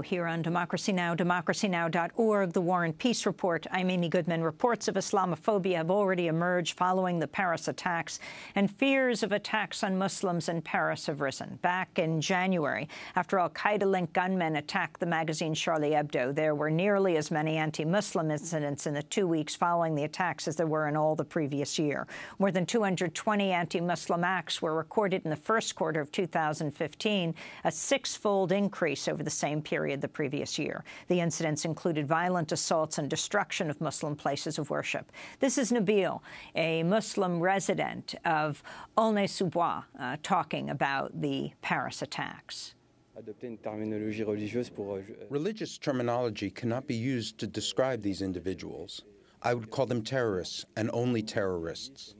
Here on Democracy Now!, democracynow.org, the War and Peace Report. I'm Amy Goodman. Reports of Islamophobia have already emerged following the Paris attacks, and fears of attacks on Muslims in Paris have risen. Back in January, after al-Qaeda-linked gunmen attacked the magazine Charlie Hebdo, there were nearly as many anti-Muslim incidents in the 2 weeks following the attacks as there were in all the previous year. More than 220 anti-Muslim acts were recorded in the first quarter of 2015, a sixfold increase over the same period the previous year. The incidents included violent assaults and destruction of Muslim places of worship. This is Nabil, a Muslim resident of Aulnay-sous-Bois, talking about the Paris attacks. Religious terminology cannot be used to describe these individuals. I would call them terrorists, and only terrorists.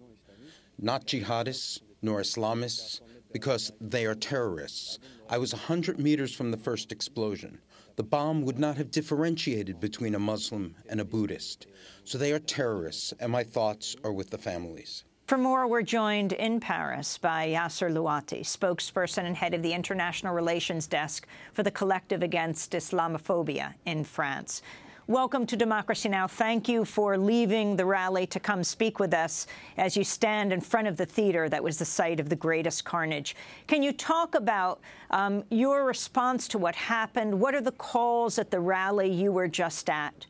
Not jihadists, nor Islamists, because they are terrorists. I was 100 meters from the first explosion. The bomb would not have differentiated between a Muslim and a Buddhist. So they are terrorists, and my thoughts are with the families. For more, we're joined in Paris by Yasser Louati, spokesperson and head of the International Relations Desk for the Collective Against Islamophobia in France. Welcome to Democracy Now! Thank you for leaving the rally to come speak with us as you stand in front of the theater that was the site of the greatest carnage. Can you talk about your response to what happened? What are the calls at the rally you were just at?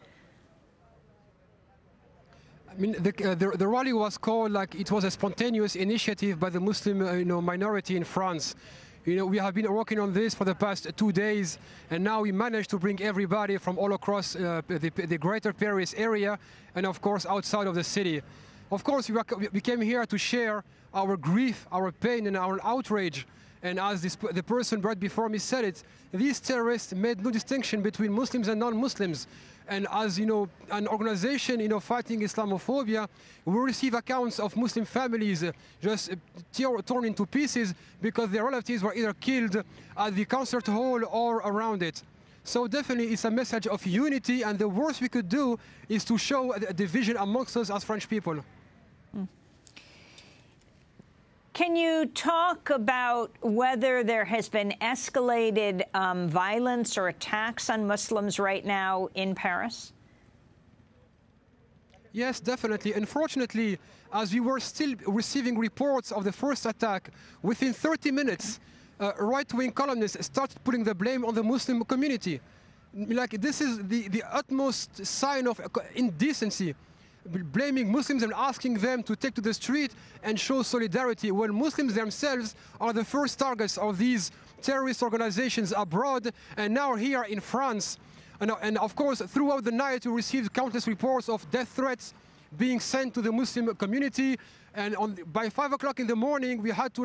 I mean, the rally was called like it was a spontaneous initiative by the Muslim minority in France. We have been working on this for the past 2 days, and now we managed to bring everybody from all across the greater Paris area and, of course, outside of the city. Of course, we came here to share our grief, our pain, and our outrage. And as the person right before me said it, these terrorists made no distinction between Muslims and non-Muslims. And as an organization, fighting Islamophobia, we receive accounts of Muslim families just torn into pieces because their relatives were either killed at the concert hall or around it. So definitely it's a message of unity, and the worst we could do is to show a division amongst us as French people. Can you talk about whether there has been escalated violence or attacks on Muslims right now in Paris? Yes, definitely. Unfortunately, as we were still receiving reports of the first attack, within 30 minutes, right-wing columnists started putting the blame on the Muslim community. Like, this is the utmost sign of indecency. Blaming Muslims and asking them to take to the street and show solidarity when Muslims themselves are the first targets of these terrorist organizations abroad and now here in France. And of course, throughout the night, we received countless reports of death threats being sent to the Muslim community. And by 5 o'clock in the morning, we had to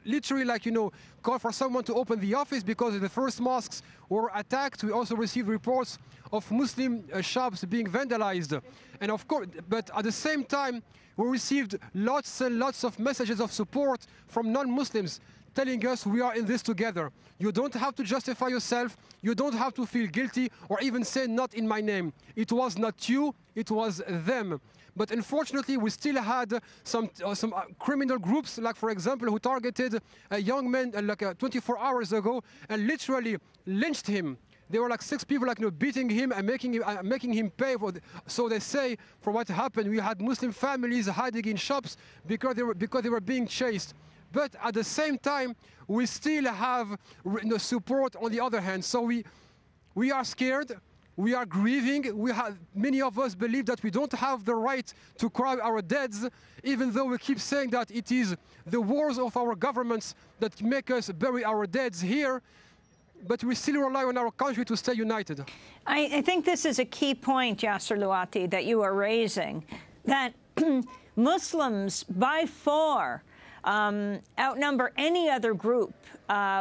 literally, call for someone to open the office because the first mosques were attacked. We also received reports of Muslim shops being vandalized. And of course, but at the same time, we received lots and lots of messages of support from non-Muslims telling us we are in this together. You don't have to justify yourself. You don't have to feel guilty or even say not in my name. It was not you, it was them. But unfortunately, we still had some criminal groups, like, for example, who targeted a young man 24 hours ago and literally lynched him. There were like 6 people beating him and making him pay for so they say for what happened. We had Muslim families hiding in shops because they were being chased. But at the same time, we still have support on the other hand. So we are scared. We are grieving. Many of us believe that we don't have the right to cry our deads, even though we keep saying that it is the wars of our governments that make us bury our deads here. But we still rely on our country to stay united. I think this is a key point, Yasser Louati, that you are raising, that Muslims by far outnumber any other group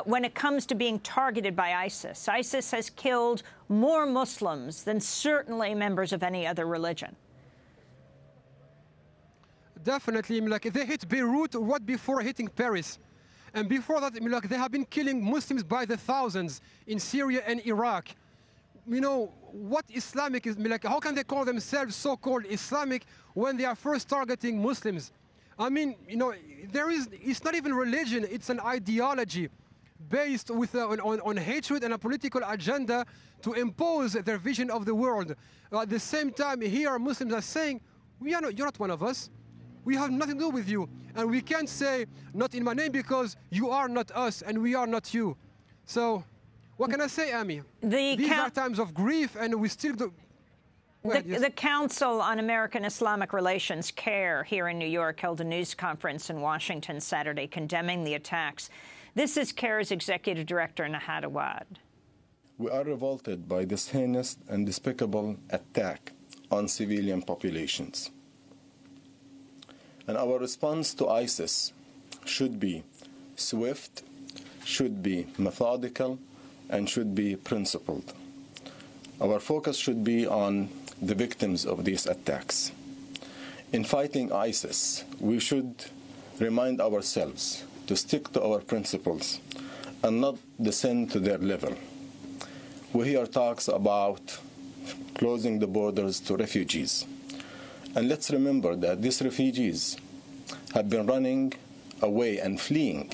when it comes to being targeted by ISIS. ISIS has killed more Muslims than certainly members of any other religion. Definitely. They hit Beirut right before hitting Paris. And before that, they have been killing Muslims by the thousands in Syria and Iraq. What Islamic is, how can they call themselves so-called Islamic when they are first targeting Muslims? I mean, it's not even religion, it's an ideology. based on hatred and a political agenda to impose their vision of the world. At the same time, here Muslims are saying, you're not one of us. We have nothing to do with you. And we can't say, not in my name, because you are not us and we are not you. So, what can I say, Amy? These are times of grief, and we still do. The Council on American Islamic Relations, CAIR, here in New York, held a news conference in Washington Saturday condemning the attacks. This is CAIR's Executive Director, Nahad Awad. We are revolted by this heinous and despicable attack on civilian populations. And our response to ISIS should be swift, should be methodical, and should be principled. Our focus should be on the victims of these attacks. In fighting ISIS, we should remind ourselves to stick to our principles and not descend to their level. We hear talks about closing the borders to refugees. And let's remember that these refugees have been running away and fleeing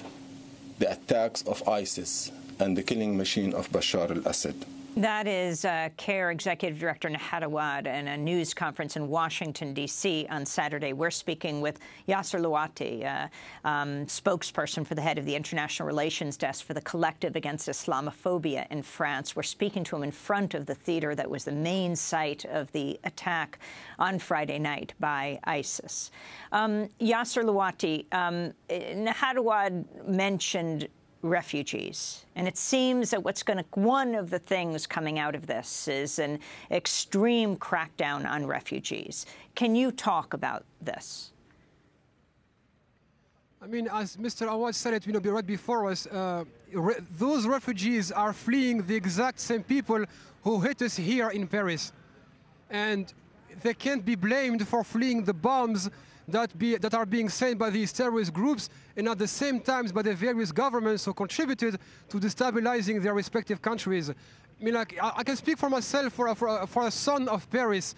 the attacks of ISIS and the killing machine of Bashar al-Assad. That is CAIR Executive Director Nahad Awad in a news conference in Washington, D.C. on Saturday. We're speaking with Yasser Louati, spokesperson for the head of the International Relations Desk for the Collective Against Islamophobia in France. We're speaking to him in front of the theater that was the main site of the attack on Friday night by ISIS. Yasser Louati, Nahad Awad mentioned refugees. And it seems that one of the things coming out of this is an extreme crackdown on refugees. Can you talk about this? I mean, as Mr. Awad said it, right before us, those refugees are fleeing the exact same people who hit us here in Paris. And they can't be blamed for fleeing the bombs that are being sent by these terrorist groups, and at the same time by the various governments who contributed to destabilizing their respective countries. I mean, like, I can speak for myself, for a son of Paris.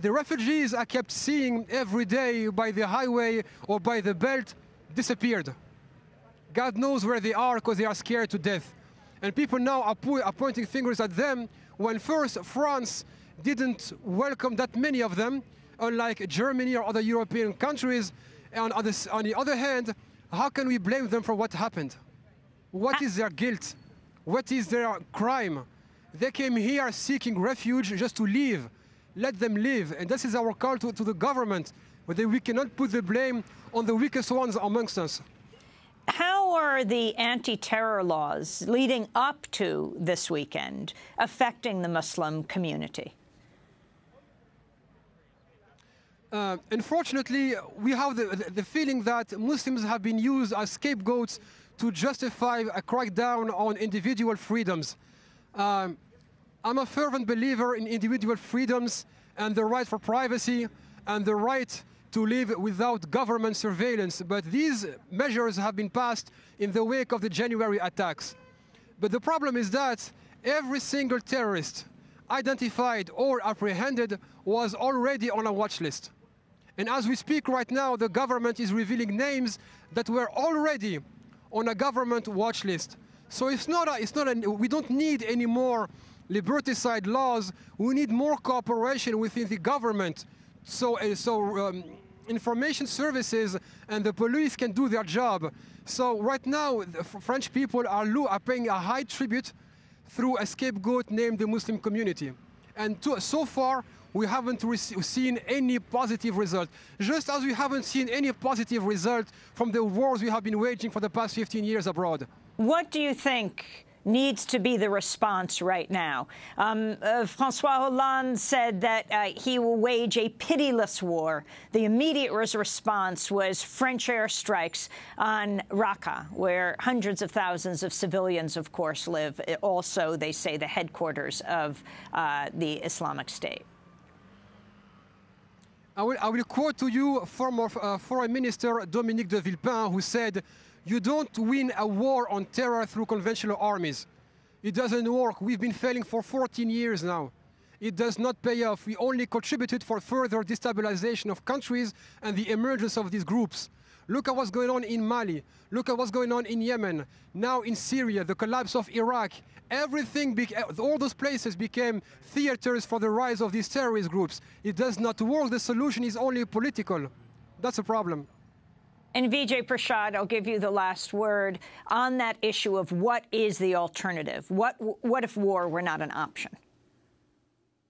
The refugees I kept seeing every day by the highway or by the belt disappeared. God knows where they are, because they are scared to death. And people now are pointing fingers at them, when first France didn't welcome that many of them, unlike Germany or other European countries. And on the other hand, how can we blame them for what happened? What is their guilt? What is their crime? They came here seeking refuge just to live. Let them live. And this is our call to the government, whether we cannot put the blame on the weakest ones amongst us. How are the anti-terror laws leading up to this weekend affecting the Muslim community? Unfortunately, we have the feeling that Muslims have been used as scapegoats to justify a crackdown on individual freedoms. I'm a fervent believer in individual freedoms and the right for privacy and the right to live without government surveillance. But these measures have been passed in the wake of the January attacks. But the problem is that every single terrorist identified or apprehended was already on a watch list. And as we speak right now, the government is revealing names that were already on a government watch list. So we don't need any more liberticide laws. We need more cooperation within the government. So information services and the police can do their job. So right now, the French people are paying a high tribute through a scapegoat named the Muslim community. And so far, we haven't seen any positive result. Just as we haven't seen any positive result from the wars we have been waging for the past 15 years abroad. What do you think needs to be the response right now? François Hollande said that he will wage a pitiless war. The immediate response was French airstrikes on Raqqa, where hundreds of thousands of civilians, of course, live. Also, they say, the headquarters of the Islamic State. I will quote to you former Foreign Minister Dominique de Villepin, who said, "You don't win a war on terror through conventional armies. It doesn't work. We've been failing for 14 years now. It does not pay off. We only contributed for further destabilization of countries and the emergence of these groups. Look at what's going on in Mali. Look at what's going on in Yemen. Now in Syria, the collapse of Iraq. Everything, all those places became theaters for the rise of these terrorist groups. It does not work. The solution is only political. That's a problem. And Vijay Prashad, I'll give you the last word on that issue of what is the alternative? What if war were not an option?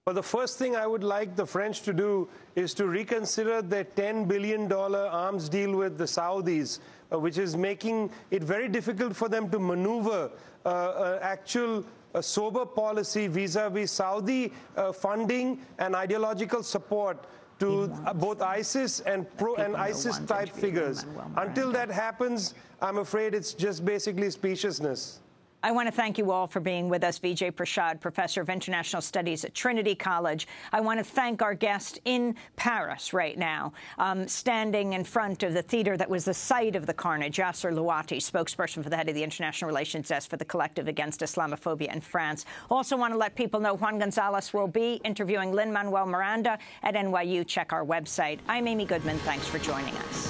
Well, the first thing I would like the French to do is to reconsider their $10 billion arms deal with the Saudis, which is making it very difficult for them to maneuver actual sober policy vis-a-vis Saudi funding and ideological support to both ISIS and ISIS-type figures. Until that happens, I'm afraid it's just basically speciousness. I want to thank you all for being with us. Vijay Prashad, Professor of International Studies at Trinity College. I want to thank our guest in Paris right now, standing in front of the theater that was the site of the carnage, Yasser Louati, spokesperson for the head of the International Relations Desk for the Collective Against Islamophobia in France. Also want to let people know Juan Gonzalez will be interviewing Lin-Manuel Miranda at NYU. Check our website. I'm Amy Goodman. Thanks for joining us.